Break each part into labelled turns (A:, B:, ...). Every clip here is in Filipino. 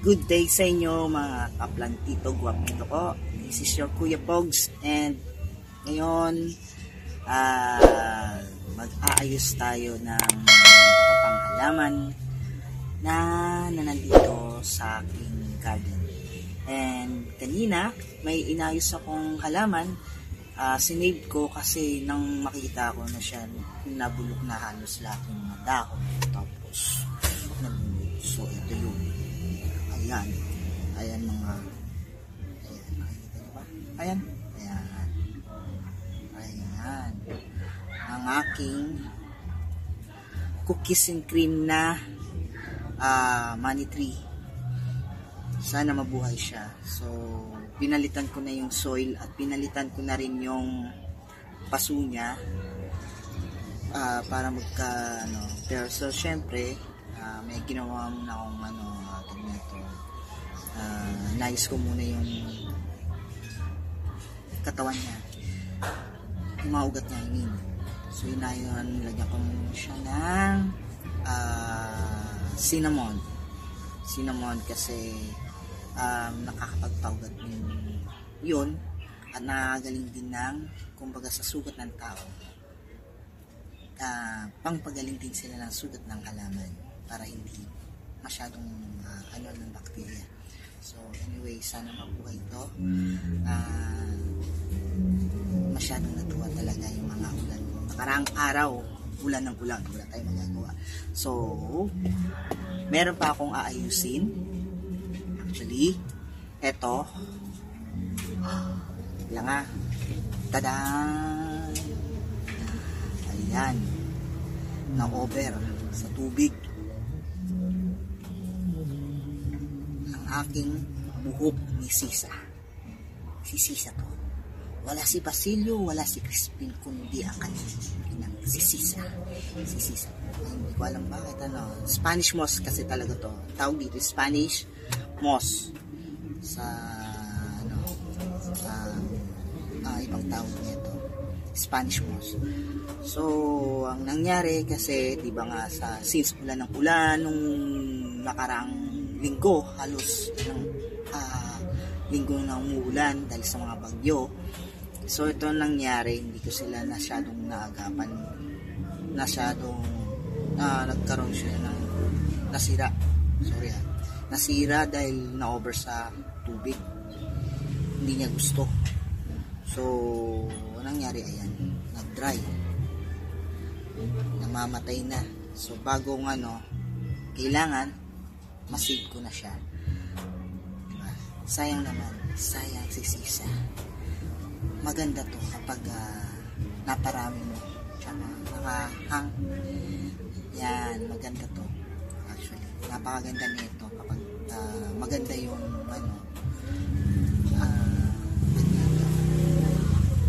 A: Good day sa inyo mga kaplantito, guwapito ko. This is your Kuya Pogs, and ngayon mag-aayos tayo ng panghalaman na nandito sa aking garden. And kanina may inayos akong halaman, sinave ko kasi nang makita ko na siya nabulok na halos lahat ng mga dahon, tapos nabulok. So ito yung ayan mga ayan ang aking cookies and cream na money tree. Sana mabuhay siya. So pinalitan ko na yung soil at pinalitan ko na rin yung paso niya para magka pero so syempre may ginawa muna akong nais ko muna yung katawan niya, yung mga ugat niya, so yun, lagyan ko muna siya ng cinnamon kasi nakakapagpaugat yun at nakagaling din ng kumbaga sa sugat ng tao, pangpagaling din sila ng sugat ng halaman para hindi masyadong ng bakterya. So anyway, sana mabuhay ito. Masyadong natuwa talaga yung mga ulan. Nakaraang araw, ulan ng ulan, wala tayong magagawa. So meron pa akong aayusin. Actually, eto lang tada! Ayan, na over sa tubig aking buhok ni Sisa. Si Sisa to. Wala si Basilio, wala si Crispin, kundi ang kanyang si Sisa. Si Sisa. Hindi ko alam bakit Spanish moss kasi talaga to. Tawag dito Spanish moss. Sa ibang tawag nito. Spanish moss. So, ang nangyari kasi, di ba nga since ulan ng ulan nung nakaraang linggo, halos linggo na umuulan dahil sa mga bagyo. So ito nangyari, hindi ko sila masyadong naagapan, nagkaroon sila ng nasira dahil na-over sa tubig, hindi niya gusto. So nangyari, ayan, nag-dry, namamatay na. So bagong kailangan masave ko na siya. Diba? Sayang naman, sayang si Sisa. Maganda to kapag naparami mo, tsaka nakahang. Yan, maganda to. Actually, napakaganda nito kapag maganda yung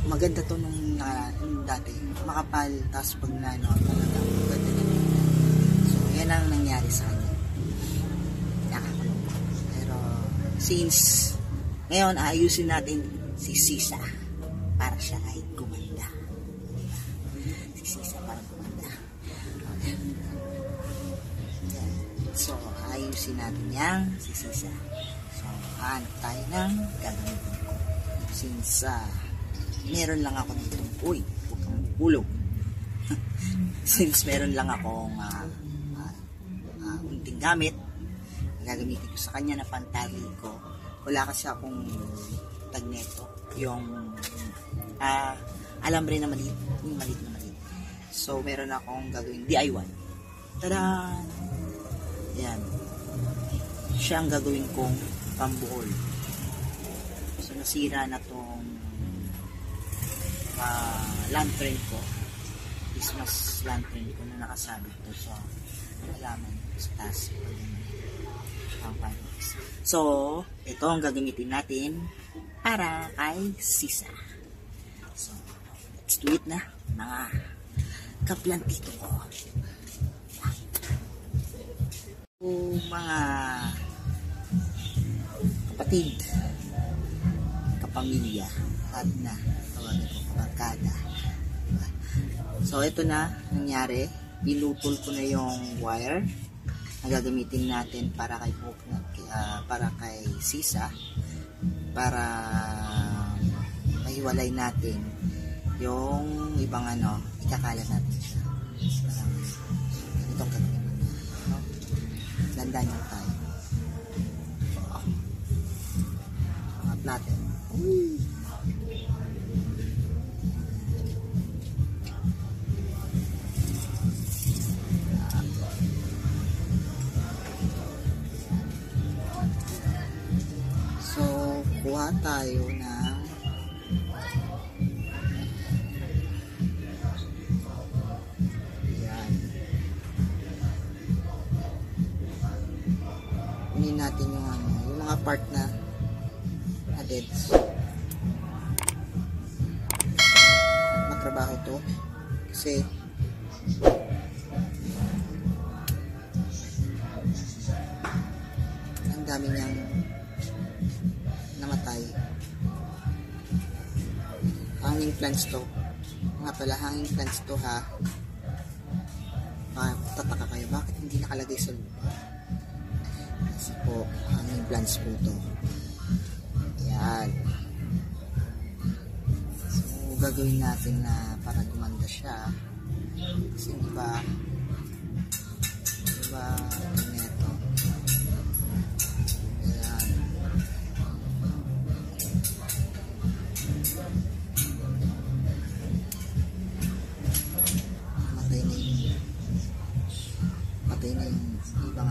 A: maganda to nung dati, makapal, tapos pag maganda nito. So yan ang nangyari sa kanya. Since ngayon ayusin natin si Sisa para siya ay gumanda, diba? Si Sisa para gumanda. Okay. So ayusin natin yang si Sisa. So hanap tayo ng gagamitin ko. Since meron lang ako dito, huwag kang hulog. Since meron lang akong unting gamit, gagamitin ko sa kanya na pantali ko. Wala kasi akong tag neto, yung alambre na maliit, yung maliit na maliit. So meron akong gagawin DIY. Tada! Yan, siya ang gagawin kong pambuhol. So nasira na tong lantern ko, Christmas lantern ko na nakasabit to sa halaman sa taas. So, ito ang gagamitin natin para kay Sisa. So, let's do it na, mga kaplantito ko. So, mga kapatid, kapamilya, tawagin ko kabarkada. So, ito na nangyari. Pinutol ko na yung wire na gagamitin natin para kay para kay Sisa, para mahiwalay natin yung ibang ikakalat natin siya. Parang itong gagawin natin, no? Landan lang tayo. Angat natin. So, kuha tayo ng yan. Kunin natin yung mga part na deads. Matrabaho to kasi ang dami niyang namatay. Hanging plants to. Nga pala, hanging plants to ha. Tataka kayo, bakit hindi nakalagay sa lupa? Kasi po, hanging plants po to. Yan. So, gagawin natin na para gumanda siya. Kasi diba neto. Yan. Patay na yung ibang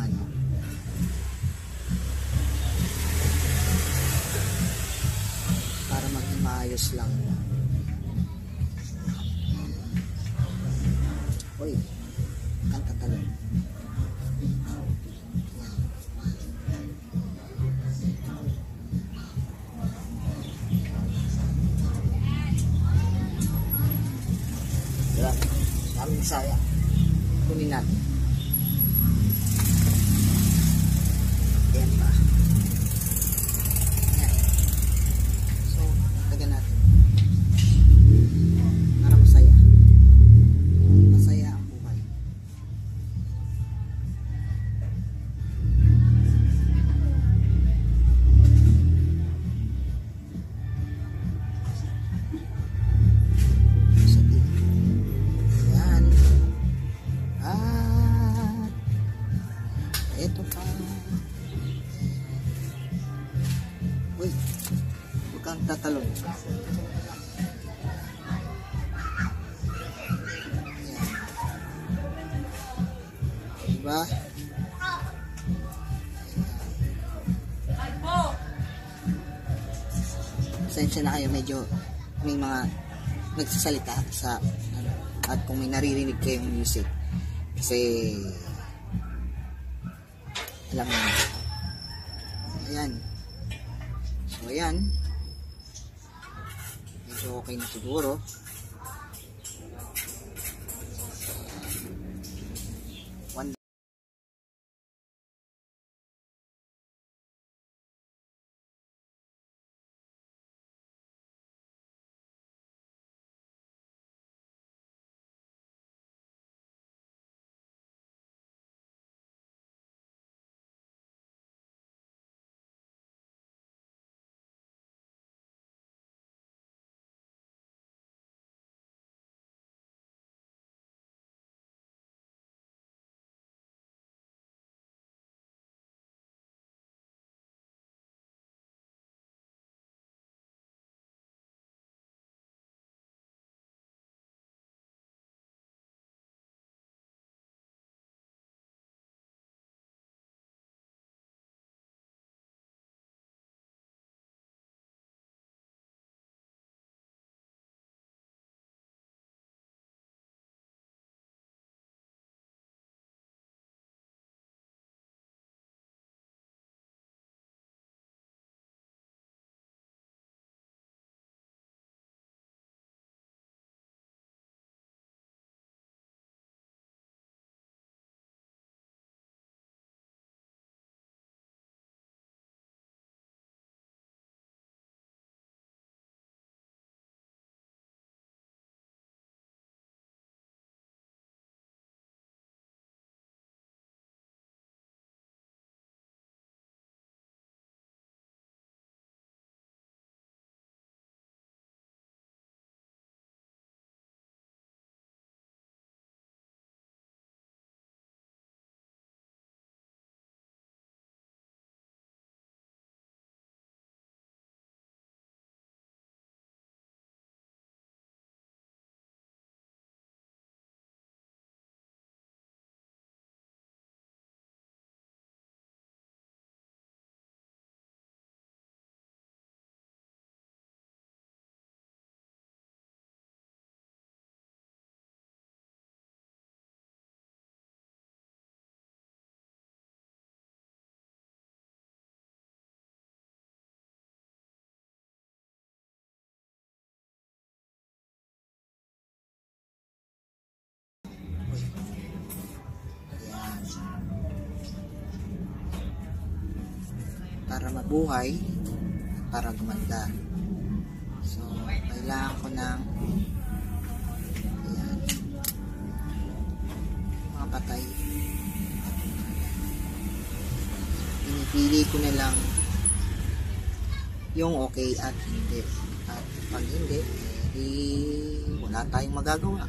A: para maging maayos lang. Uy, kanta talon. Diba? Daming saya. Kunin natin. Ayan pa. Ayan. So, tagan natin. Para masaya. Masaya ang buhay. Ayan. Ito pa. Uy, huwag kang tatalon. Ayan. Diba? Pasensya na kayo, medyo may mga nagsasalita sa at kung may naririnig kayong music kasi alam mo na. Ayan. So ayan, medyo okay na siguro. buhay para gumanda. So, kailangan ko ng ayan, mga patay. Pinipili ko na lang yung okay at hindi. At pag hindi, wala tayong magagawa.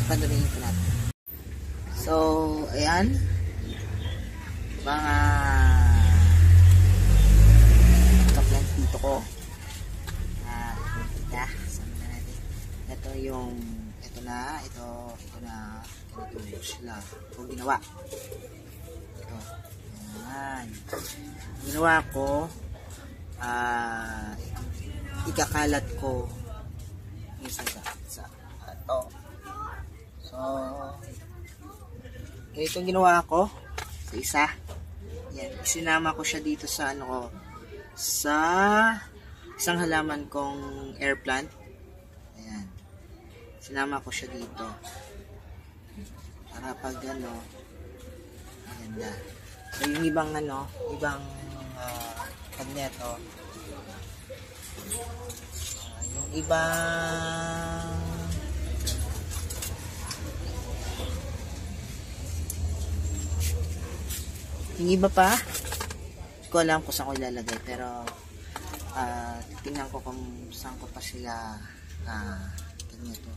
A: Panuloyin ko natin. So, ayan. Mga kaplant dito ko. Sama na natin. Ito yung, ito na, ganito sila. Ito ginawa. Ito. Ayan. Ginawa ko, ikakalat ko yung sa ito. So, ganito ginawa ko sa isa. Yan, isinama ko siya dito sa sa isang halaman kong air plant. Ayan. Sinama ko siya dito. Para pag maganda. So, yung ibang pag neto, yung ibang yung iba pa, hindi ko alam kung saan ko ilalagay, pero tingnan ko kung saan ko pa sila ganito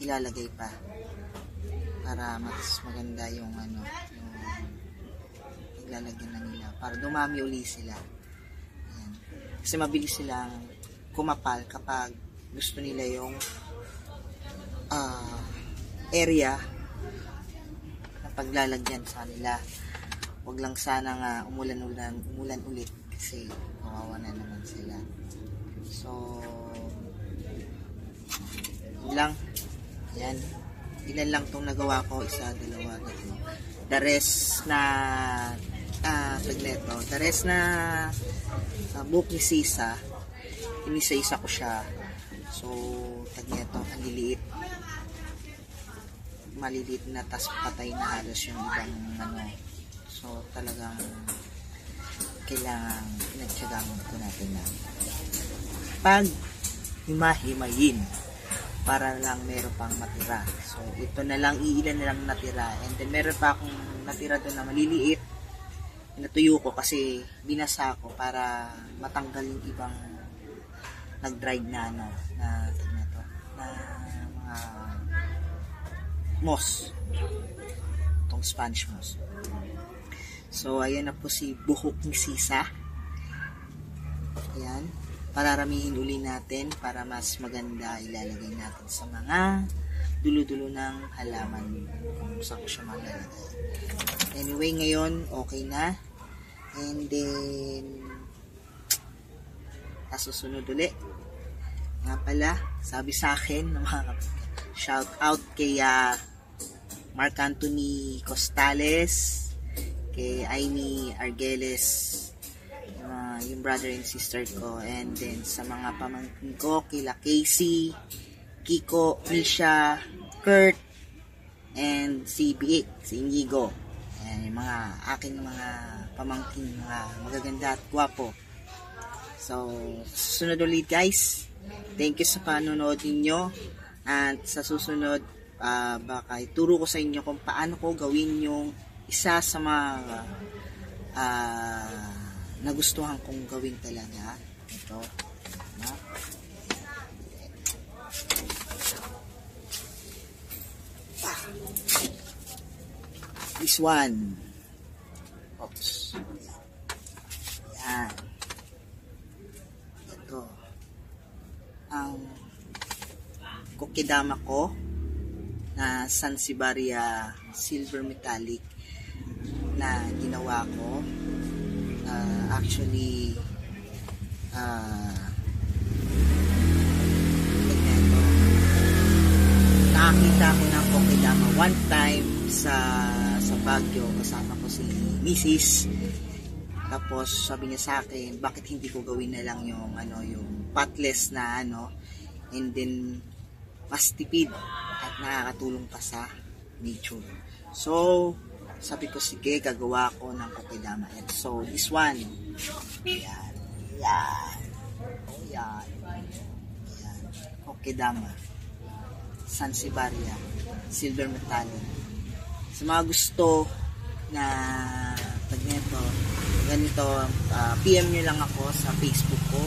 A: ilalagay pa para mas maganda yung yung iglalagyan na nila para dumami uli sila. Ayan. Kasi mabilis silang kumapal kapag gusto nila yung area na paglalagyan sa nila. Huwag lang sana nga umulan ulit kasi kawawa na naman sila. So, yun lang. Ayan. Ilan lang itong nagawa ko. Isa, dalawa, tatlo. The rest na the rest na book ni Sisa, inisa-isa ko siya. So, tagneto, ang liliit. Maliliit na, tas patay na halos yung ibang So, talagang kailangan pinagtyagaan ko natin na pag-himahimayin para lang meron pang matira. So, ito na lang, iilan na lang natira. And then, meron pa akong natira doon na maliliit. Natuyo ko kasi binasa ko para matanggal yung ibang nag-dried na mga moss. Itong sponge moss. So, ayan na po si buhok ni Sisa. Ayan. Pararamihin uli natin para mas maganda ilalagay natin sa mga dulo-dulo ng halaman kung saan ko siya malalagay. Anyway, ngayon, okay na. And then, susunod uli. Nga pala, sabi sa akin, shout out kay Mark Anthony Costales, kay Aimee Argeles, yung brother and sister ko, and then sa mga pamangkin ko, kila Casey, Kiko, Misha, Kurt, and si Biik, si Inigo. Ayan, yung mga aking mga pamangkin, mga magaganda at gwapo. So, susunod ulit guys. Thank you sa panonood ninyo. At sa susunod, baka ituro ko sa inyo kung paano ko gawin yung isa sa mga nagustuhan kong gawin talaga. Ito. This one. Oops. Yan. Ito. Ang kokidama ko na Sansevieria silver metallic na ginawa ko. Actually, nakakita ko ng kokidama one time sa Baguio, kasama ko si Mrs. Tapos sabi niya sa akin, bakit hindi ko gawin na lang yung yung potless na and then mas tipid at nakakatulong pa sa nature. So sabi ko, sige, gagawa ko ng kokidama. So this one, yan, kokidama Sansevieria silver metallic. Sa mga gusto na ganito, PM nyo lang ako sa Facebook ko,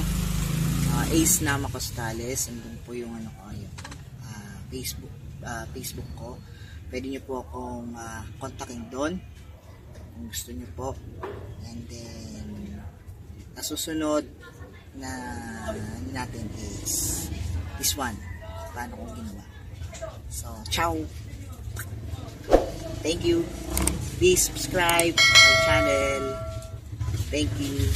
A: Ace Nama Costales. Andun po yung Facebook ko. Pwede nyo po akong kontakin doon kung gusto nyo po. And then nasusunod na natin is this one, paano kong ginawa. So, ciao! Thank you. Please subscribe my channel. Thank you.